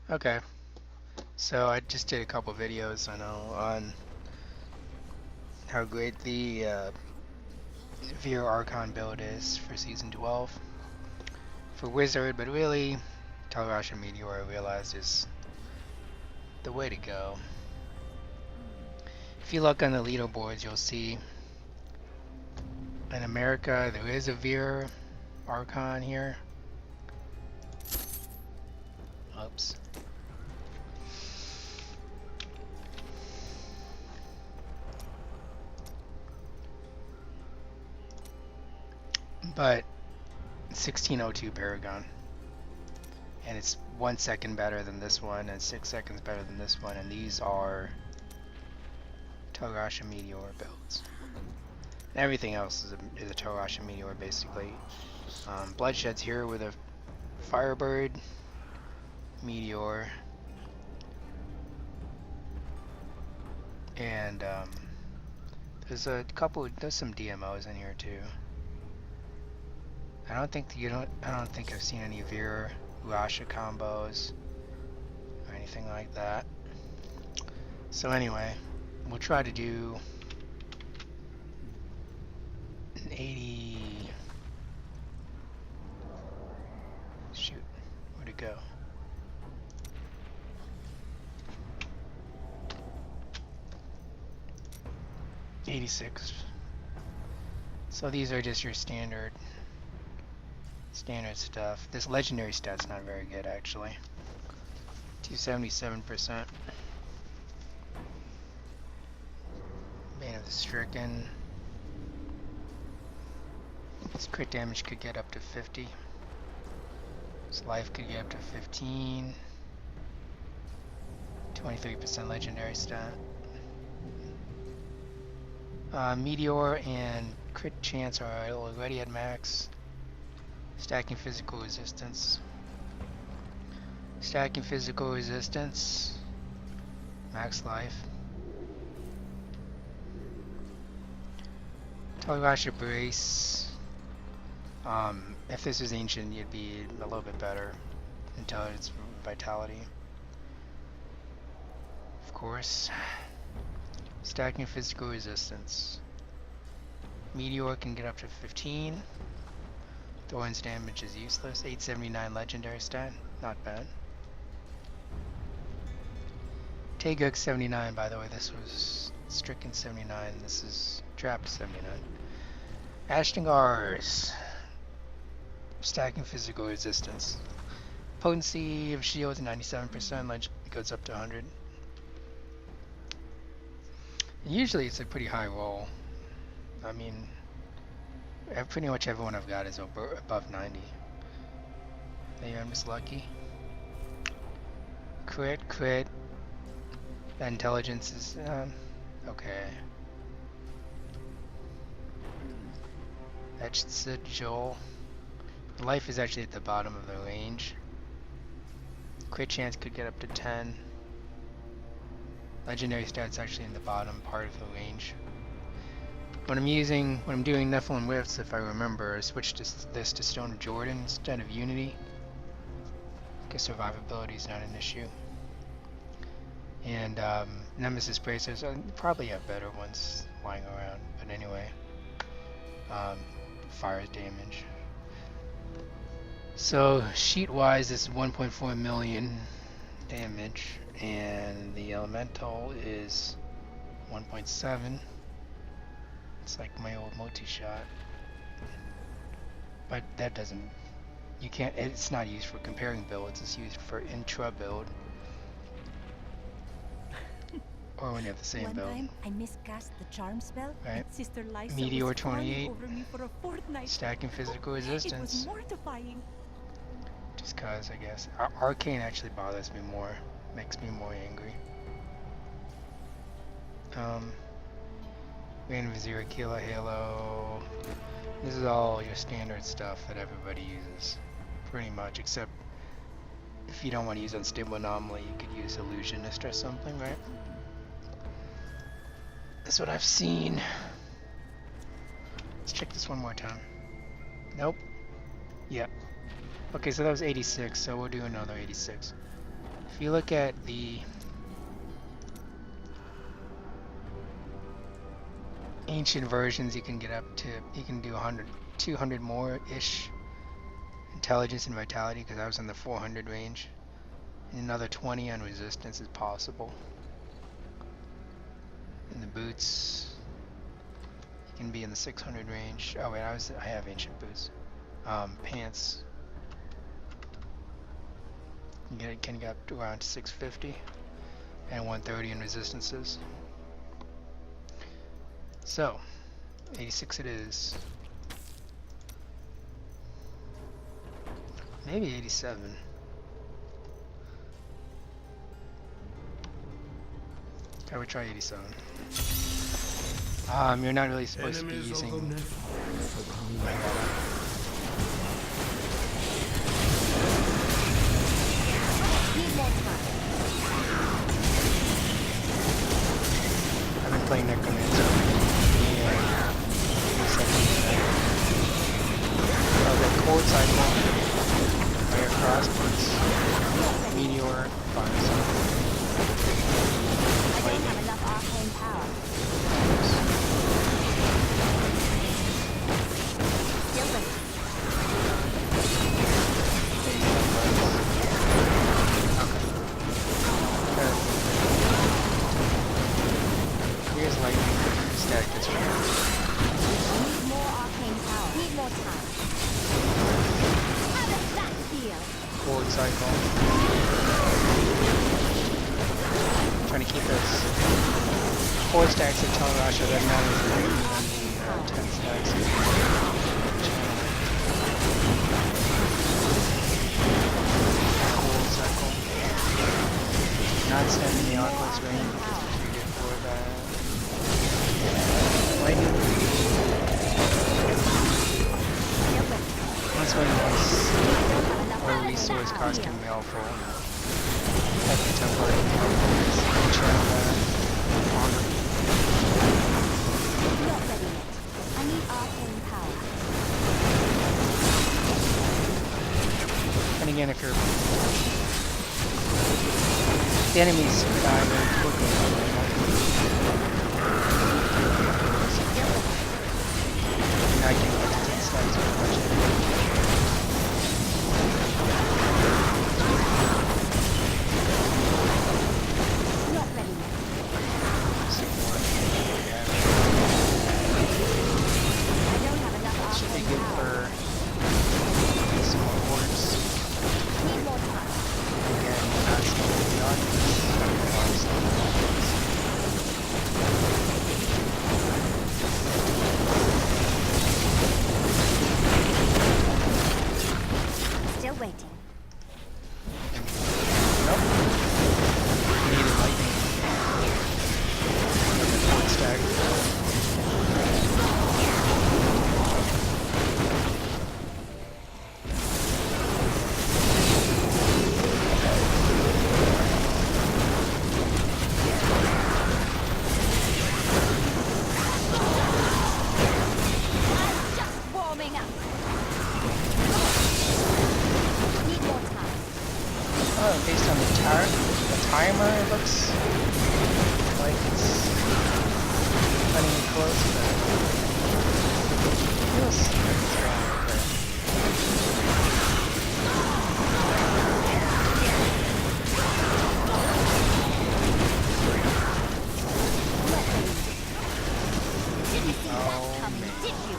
Okay, so I just did a couple videos, I know, on how great the Veer Archon build is for Season 12 for Wizard, but really, Tal Rasha Meteor I realized is the way to go. If you look on the leaderboards, you'll see in America there is a Veer Archon here. Oops. But 1602 Paragon. And it's 1 second better than this one, and 6 seconds better than this one, and these are Tal Rasha Meteor builds. And everything else is a Tal Rasha Meteor, basically. Bloodshed's here with a Firebird, Meteor, and there's some DMOs in here too. I don't think I've seen any Veer Rasha combos or anything like that. So anyway, we'll try to do an 80. Shoot, where'd it go? '86. So these are just your standard stuff. This legendary stat's not very good actually. 277%. Bane of the Stricken. His crit damage could get up to 50. His life could get up to 15. 23% legendary stat. Meteor and crit chance are already at max. Stacking physical resistance. Stacking physical resistance. Max life. Tal Rasha brace. If this was ancient, you'd be a little bit better. Intelligence, vitality. Of course. Stacking physical resistance. Meteor can get up to 15. Thorn's damage is useless. 879 legendary stat. Not bad. Taeguk 79, by the way. This was Stricken 79. This is Trapped 79. Ashtangars. Stacking physical resistance. Potency of shields 97%. Legend goes up to 100. Usually it's a pretty high roll. I mean, pretty much everyone I've got is above 90. Maybe I'm just lucky. Crit. That intelligence is, okay. That's the Joel. Life is actually at the bottom of the range. Crit chance could get up to 10. Legendary stats actually in the bottom part of the range. When I'm doing Nephilim Rifts, if I remember, I switched this to Stone of Jordan instead of Unity. Because survivability is not an issue. And Nemesis Bracers, I probably have better ones lying around, but anyway. Fire damage. So sheet-wise, this is 1.4 million damage, and the elemental is 1.7. It's like my old multi-shot, but that doesn't. You can't. It's not used for comparing builds. It's used for intra build, or when you have the same build. One time I miscast the charm spell. Right. Sister Lysa Meteor was 28. over me for a fortnight. Stacking physical resistance. It was mortifying. Just cause, I guess. Arcane actually bothers me more. Makes me more angry. Rain Vizier, Kila Halo. This is all your standard stuff that everybody uses. Pretty much, except if you don't want to use Unstable Anomaly, you could use Illusionist or something, right? That's what I've seen. Let's check this one more time. Nope. Yeah. Okay, so that was 86, so we'll do another 86. If you look at the ancient versions, you can get up to, you can do 100, 200 more-ish intelligence and vitality, because I was in the 400 range. And another 20 on resistance is possible. And the boots, you can be in the 600 range. Oh wait, I have ancient boots. Pants, you can get up to around 650 and 130 in resistances. So, 86 it is. Maybe 87. I would try 87. You're not really supposed to be using. Oh my God. I've been playing Necromancer. Yeah. Oh, the cold cycle. Fire crossbows. Meteor. Fire cycle. I don't have enough arcane power. Still waiting. Here's lightning. Static this one. Need more arcane power. Need more time. How does that feel? Forward cycle. Trying to keep this. 4 stacks of Tal Rasha, that matters than the 10 stacks. Forward cycle. Not standing the Aqua's range, which is treated for that. Lightning. Once one is or resource cost can be helpful. Like the temporary Not ready yet. I need arcane power. And again, if you're the enemies die very quickly. Now I can go to 10 stacks very much. Not ready yet. I don't have enough Should be arcane good power. for some more orbs. Need more time. Again, not something beyond Still waiting. Nope. Needed lightning. One stack. Just warming up. Need more time. Oh, based on the timer, it looks like it's cutting it close, but it feels like it's going okay. Didn't see that Oh, coming, man. did you?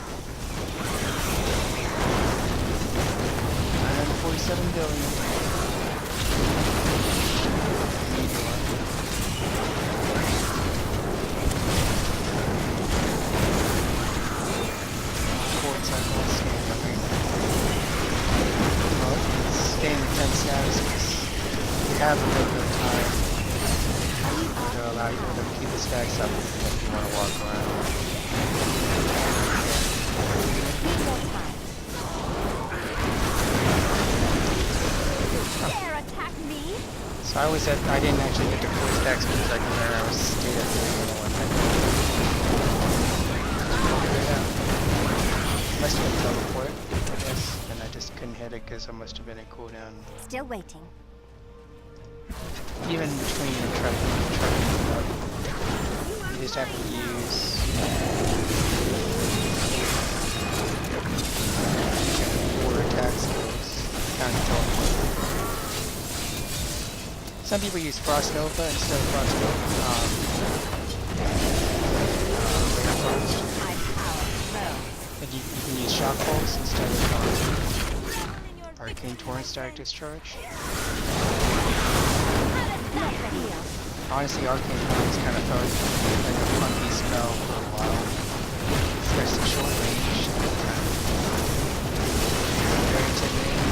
947 billion. Forward cycle, stay in the 10 status because you have a little bit of time to allow you to keep the stacks up if you want to walk around. Need more time. Dare attack me? So I didn't actually get to 4 stacks per second there. I was stayed at 3 Must have been teleport, I guess, and I just couldn't hit it because I must have been in cooldown. Still waiting. even between trucking up, you just have to use four attack skills. Counter teleport. Some people use Frost Nova instead of Frost Nova. And you can use Shock Pulse instead of Arcane Torrent Static Discharge. Honestly, Arcane Torrent's kind of felt like a funky spell for a while. Especially short range. Very intimidating.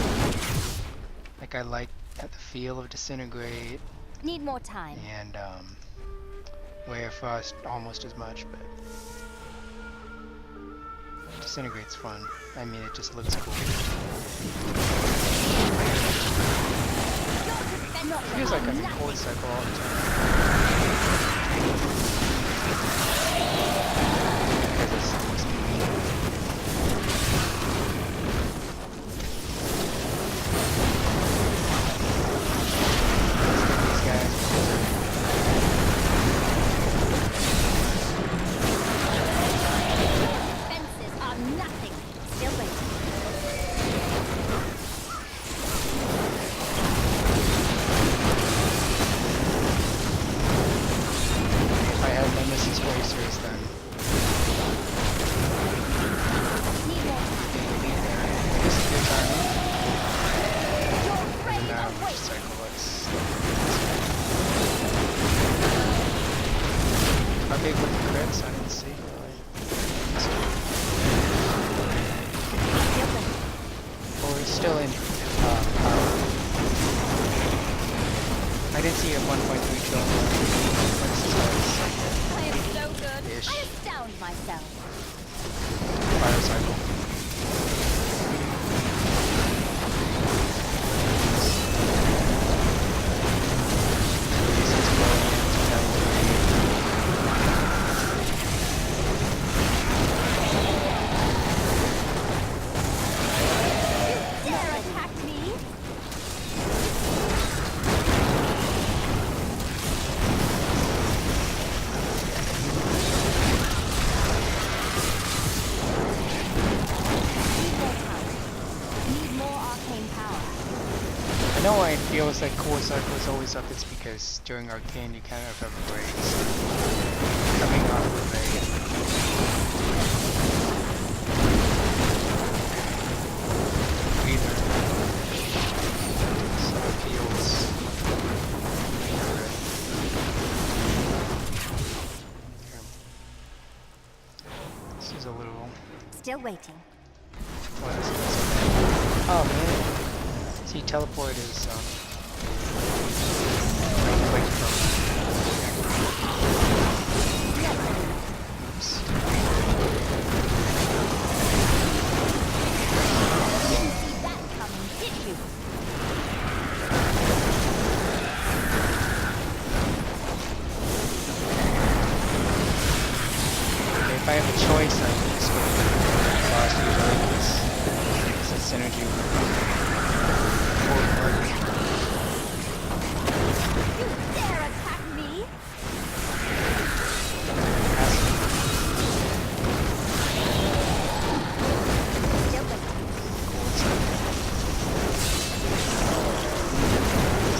Like I like the feel of Disintegrate. Need more time. And Ray of Frost almost as much, but Disintegrate's fun. I mean, it just looks cool. It feels like I'm in Cold Cycle all the time. Because it's convenient. These guys. Fences are nothing. Still waiting. If I had Nemesis Racers, then Need more time. this is a good time. Your Doesn't brave matter which awaits. cycle it's. How big were the crits? I didn't see really. Well, we're still in power. I did see a 1.3 trillion. I am so good. Ish. I astound myself. Fire cycle. Dare attack me? Need more arcane power. I know why it feels like Core Cycle is always up. It's because during Arcane you kind of have breaks. Coming off of a breather. So it feels good. This is a little... Still waiting. What is this? Oh man. See, teleport is quick from. Oops. Didn't see that coming, did you? Okay, if I have a choice, I can just go for Frost usually because it's a synergy with Forward Mark. You dare attack me? Still waiting.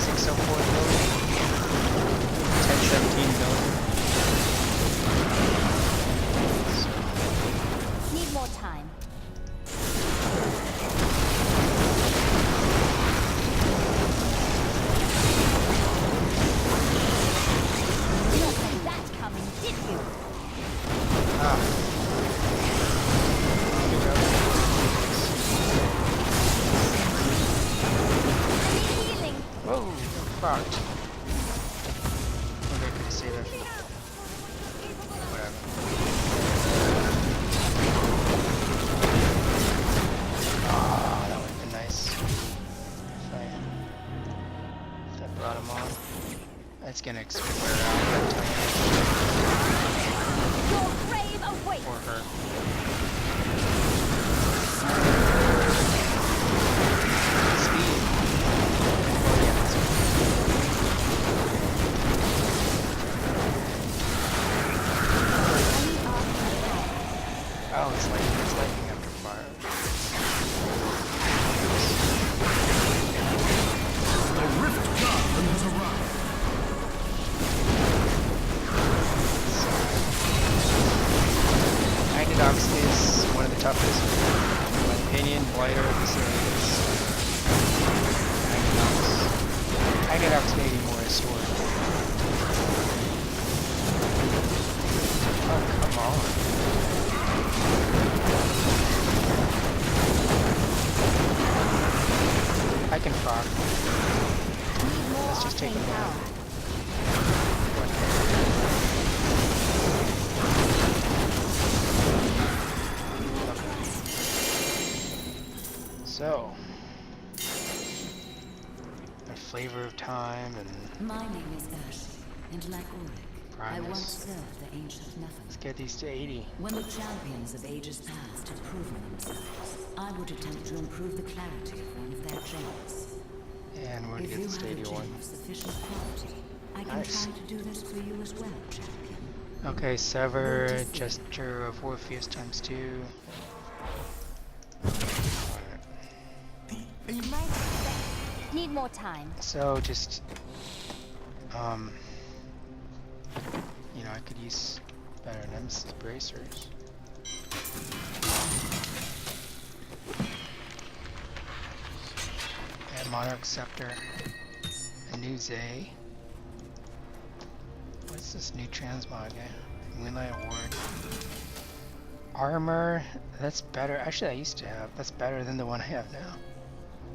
604 million. 1017 million. Need more time. Didn't see that coming, did you? Ah. Here we go. Need healing. Whoa, fucked. Maybe I could save that for the... Whatever. Ah, that would have been nice. If I brought him on. That's gonna wear out that time. Your grave awaits. Or her. Speed. Oh yeah, that's good. my sword. Oh, come on. I can proc. Need more Let's just take arcane him down. power. So, a flavor of time and My name is Ash, and like Ulrich, I once Primus. served the ancient Nephilim. Let's get these to 80. When the champions of ages past had proven themselves, I would attempt to improve the clarity of one of their gems. And we're If gonna you get this have to a 81. gem of sufficient quality, I can Nice. try to do this for you as well, champion. Okay, sever, Good to see. gesture of Orpheus times 2. My need more time. So just, you know, I could use better Nemesis bracers. And Monarch Scepter. A new Zay. What's this new transmog? Moonlight Award. Armor, that's better. Actually, I used to have. That's better than the one I have now.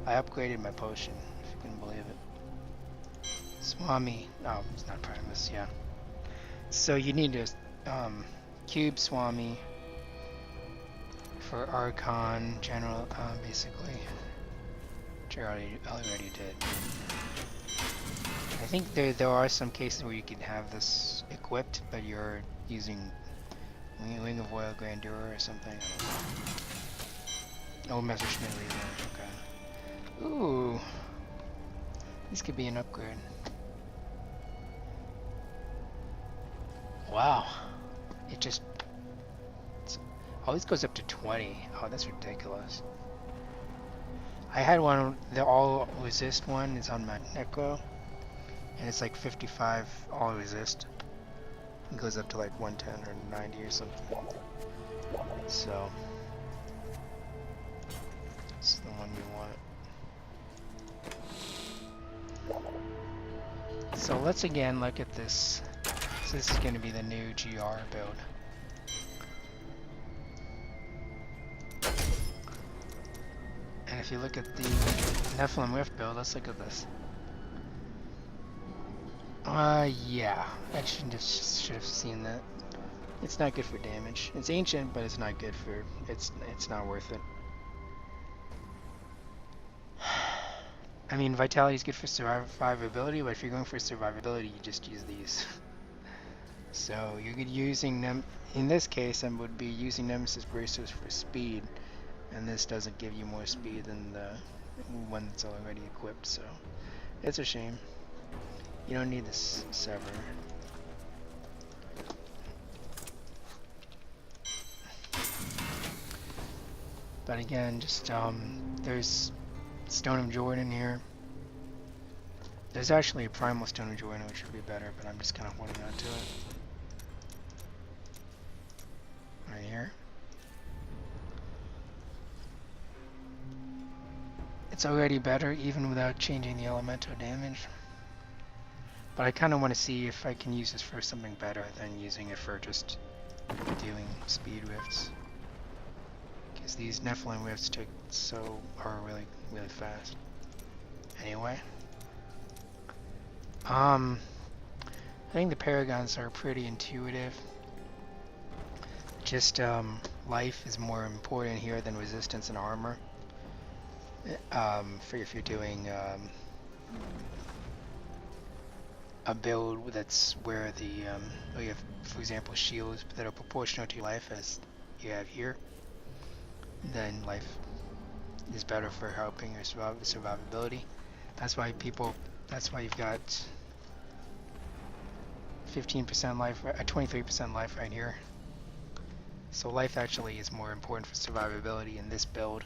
I upgraded my potion, if you can believe it. Swami. Oh, it's not Primus, yeah. So you need to cube Swami for Archon General, basically. Which I already did. I think there are some cases where you can have this equipped, but you're using Wing of Royal Grandeur or something. I don't know. Oh, Messerschmitt Revenge, okay. Ooh. This could be an upgrade. Wow. It just... Oh, this goes up to 20. Oh, that's ridiculous. I had one, the all resist one is on my Necro. And it's like 55 all resist. It goes up to like 110 or 90 or something. So... It's the one you want. So let's again look at this. So this is going to be the new GR build. And if you look at the Nephilim Rift build, let's look at this. Yeah, I should have seen that. It's not good for damage. It's ancient, but it's not good for. It's not worth it. I mean, Vitality is good for survivability, but if you're going for survivability, you just use these. So you're using them. In this case, I would be using Nemesis Bracers for speed, and this doesn't give you more speed than the one that's already equipped. So it's a shame. You don't need this sever. But again, just there's Stone of Jordan here. There's actually a Primal Stone of Jordan which would be better, but I'm just kind of holding on to it. Right here. It's already better even without changing the elemental damage. But I kind of want to see if I can use this for something better than using it for just dealing speed rifts. Because these Nephilim rifts are really fast. Anyway. I think the Paragons are pretty intuitive. Just life is more important here than resistance and armor. For if you're doing a build that's where the you have, for example, shields that are proportional to your life as you have here, then life is better for helping your survivability. That's why you've got 15% life, 23% life right here. So life actually is more important for survivability in this build.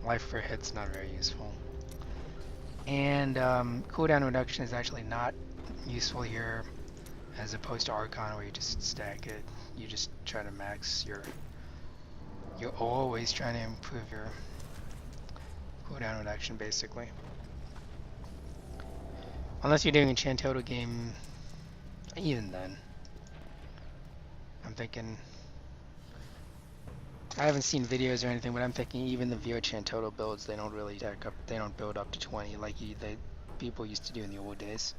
Life for hit's not very useful. And cooldown reduction is actually not useful here, as opposed to Archon where you just stack it. You just try to max your... You're always trying to improve your cooldown reduction basically. Unless you're doing a Chantoto game, even then. I'm thinking, I haven't seen videos or anything, but I'm thinking even the Vero Chantoto builds, they don't really stack up, they don't build up to 20 like people used to do in the old days.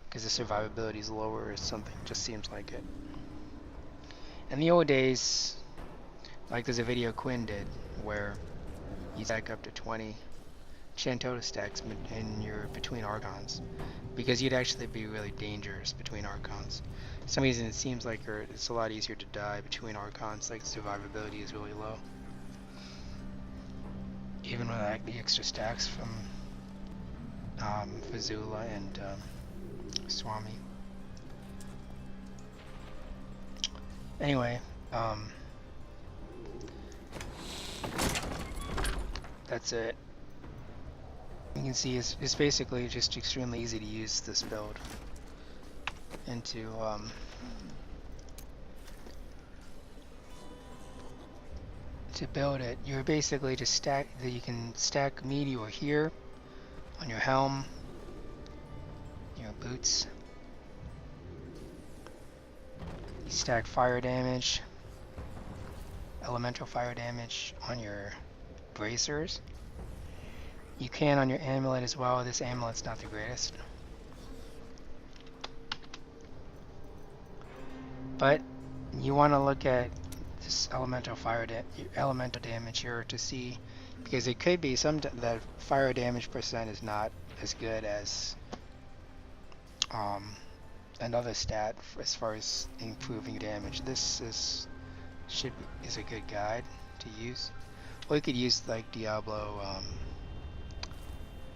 Because the survivability is lower or something, just seems like it. In the old days, like there's a video Quinn did, where you stack up to 20 Chantoto stacks in your between Archons, because you'd actually be really dangerous between Archons. For some reason it seems like it's a lot easier to die between Archons, like survivability is really low. Even with like the extra stacks from Fazula and Swami. Anyway, that's it. You can see it's basically just extremely easy to use this build and to build it. You're basically just stack that you can stack Meteor here on your helm, your boots. You stack fire damage, elemental fire damage on your bracers. You can on your amulet as well. This amulet's not the greatest, but you want to look at this elemental damage here to see, because it could be that fire damage percent is not as good as another stat as far as improving damage. This is a good guide to use. Or you could use like Diablo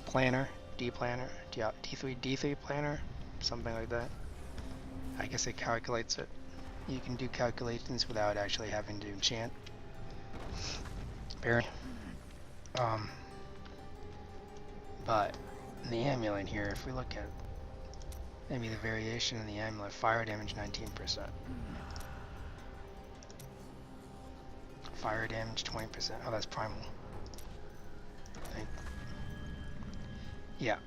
planner, D3 planner, something like that. I guess it calculates it. You can do calculations without actually having to enchant. But in the amulet here, if we look at maybe the variation in the amulet, fire damage 19%. Fire damage 20%. Oh, that's primal. Yeah.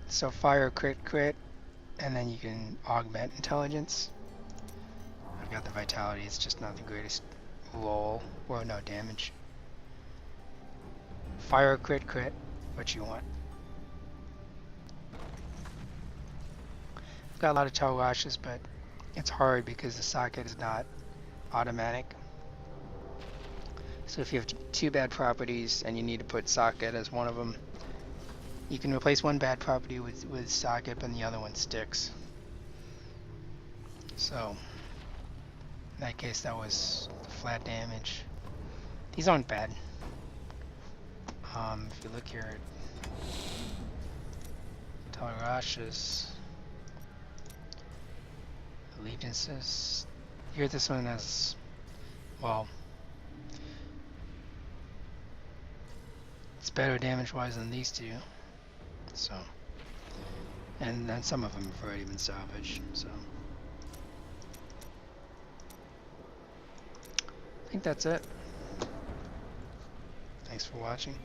So fire crit, and then you can augment intelligence. I've got the vitality, it's just not the greatest roll, or no damage. Fire crit, what you want. I've got a lot of Tal Rashas, but it's hard because the socket is not automatic. So if you have two bad properties and you need to put socket as one of them, you can replace one bad property with socket, and the other one sticks. So in that case, that was flat damage. These aren't bad. If you look here at Tal Rasha's allegiances, here this one has, well, it's better damage-wise than these two. So, and then some of them have already been salvaged. So, I think that's it. Thanks for watching.